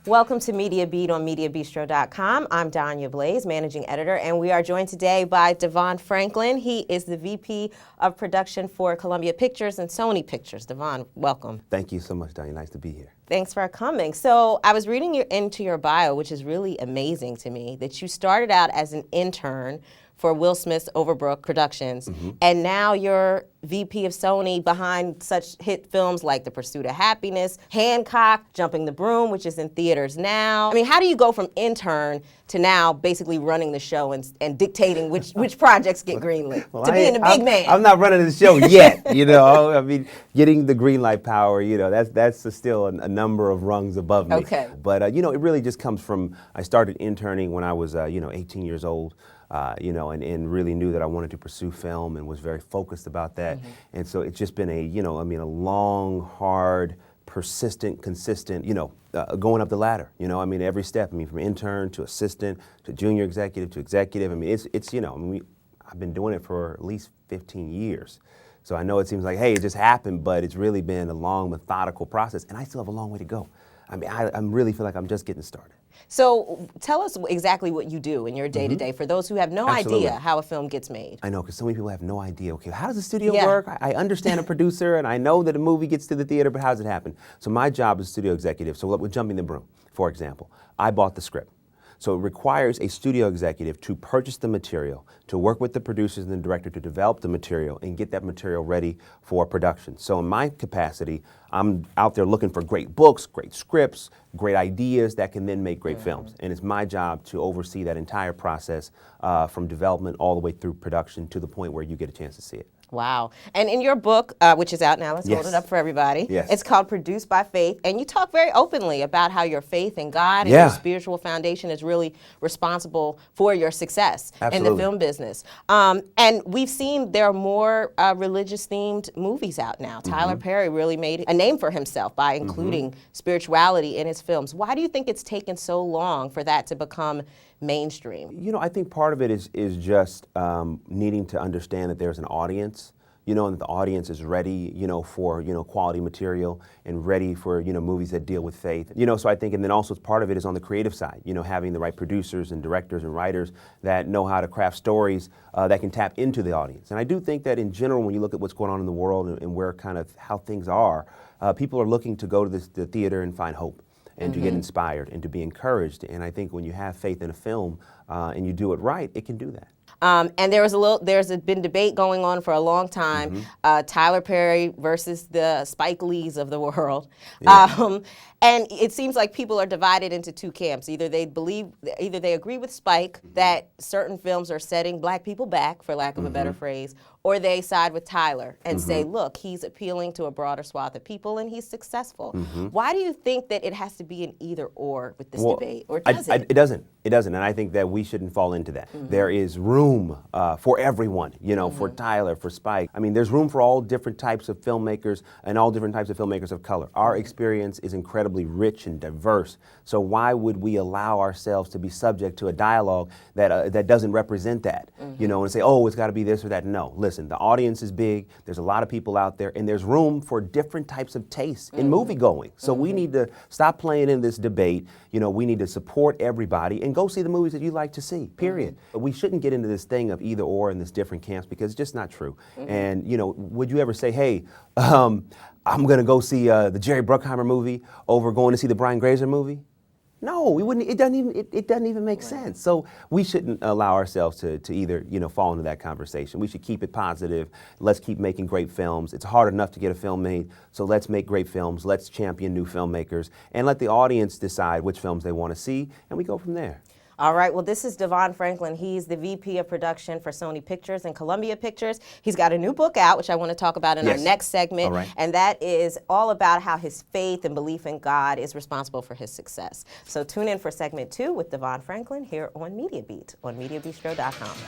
Welcome to Media Beat on Mediabistro.com. I'm Danya Blaze, managing editor, and we are joined today by Devon Franklin. He is the VP of production for Columbia Pictures and Sony Pictures. Devon, welcome. Thank you so much, Danya. Nice to be here. Thanks for coming. So I was reading into your bio, which is really amazing to me, that you started out as an intern for Will Smith's Overbrook Productions, and now you're VP of Sony behind such hit films like The Pursuit of Happiness, Hancock, Jumping the Broom, which is in theaters now. I mean, how do you go from intern to now basically running the show and dictating which projects get greenlit, to being a big man? I'm not running the show yet, you know. I mean, getting the green light power, you know, that's still a number of rungs above me. Okay. But, you know, it really just comes from, I started interning when I was, 18 years old. And really knew that I wanted to pursue film and was very focused about that. And so it's just been a long, hard, persistent, consistent, going up the ladder, every step. From intern to assistant to junior executive to executive. I've been doing it for at least 15 years. So I know it seems like, hey, it just happened, but it's really been a long, methodical process, and I still have a long way to go. I really feel like I'm just getting started. So tell us exactly what you do in your day-to-day for those who have no idea how a film gets made. I know, because so many people have no idea. Okay, how does the studio work? I understand a producer, and I know that a movie gets to the theater, but how does it happen? So my job as studio executive, so with Jumping the Broom, for example, I bought the script. So it requires a studio executive to purchase the material, to work with the producers and the director to develop the material and get that material ready for production. So in my capacity, I'm out there looking for great books, great scripts, great ideas that can then make great films. And it's my job to oversee that entire process from development all the way through production to the point where you get a chance to see it. Wow. And in your book, which is out now, let's hold it up for everybody. Yes. It's called Produced by Faith, and you talk very openly about how your faith in God and your spiritual foundation is really responsible for your success in the film business. And we've seen there are more religious-themed movies out now. Tyler Perry really made a name for himself by including spirituality in his films. Why do you think it's taken so long for that to become mainstream? I think part of it is just needing to understand that there's an audience, and that the audience is ready, for, quality material and ready for, movies that deal with faith. So I think, and then also part of it is on the creative side, having the right producers and directors and writers that know how to craft stories that can tap into the audience. And I do think that in general, when you look at what's going on in the world and where kind of how things are, people are looking to go to the theater and find hope, and to get inspired and to be encouraged. And I think when you have faith in a film and you do it right, it can do that. And there's been debate going on for a long time, Tyler Perry versus the Spike Lees of the world. And it seems like people are divided into two camps. Either they agree with Spike that certain films are setting black people back, for lack of a better phrase, or they side with Tyler and say, look, he's appealing to a broader swath of people and he's successful. Why do you think that it has to be an either or with this debate, or does it? It doesn't, and I think that we shouldn't fall into that. There is room for everyone, for Tyler, for Spike. There's room for all different types of filmmakers and all different types of filmmakers of color. Our experience is incredibly rich and diverse, so why would we allow ourselves to be subject to a dialogue that doesn't represent that, and say, oh, it's got to be this or that? No, listen, the audience is big, there's a lot of people out there, and there's room for different types of tastes in movie going. So we need to stop playing in this debate. We need to support everybody and go see the movies that you like to see, period. But we shouldn't get into this thing of either or in this different camps, because it's just not true. And, would you ever say, hey, I'm going to go see the Jerry Bruckheimer movie over going to see the Brian Grazer movie? No, we wouldn't. It doesn't even make sense. So we shouldn't allow ourselves to either, fall into that conversation. We should keep it positive. Let's keep making great films. It's hard enough to get a film made, so let's make great films. Let's champion new filmmakers and let the audience decide which films they want to see, and we go from there. All right, well, this is Devon Franklin. He's the VP of production for Sony Pictures and Columbia Pictures. He's got a new book out, which I want to talk about in our next segment. And that is all about how his faith and belief in God is responsible for his success. So tune in for segment 2 with Devon Franklin here on Media Beat on Mediabistro.com.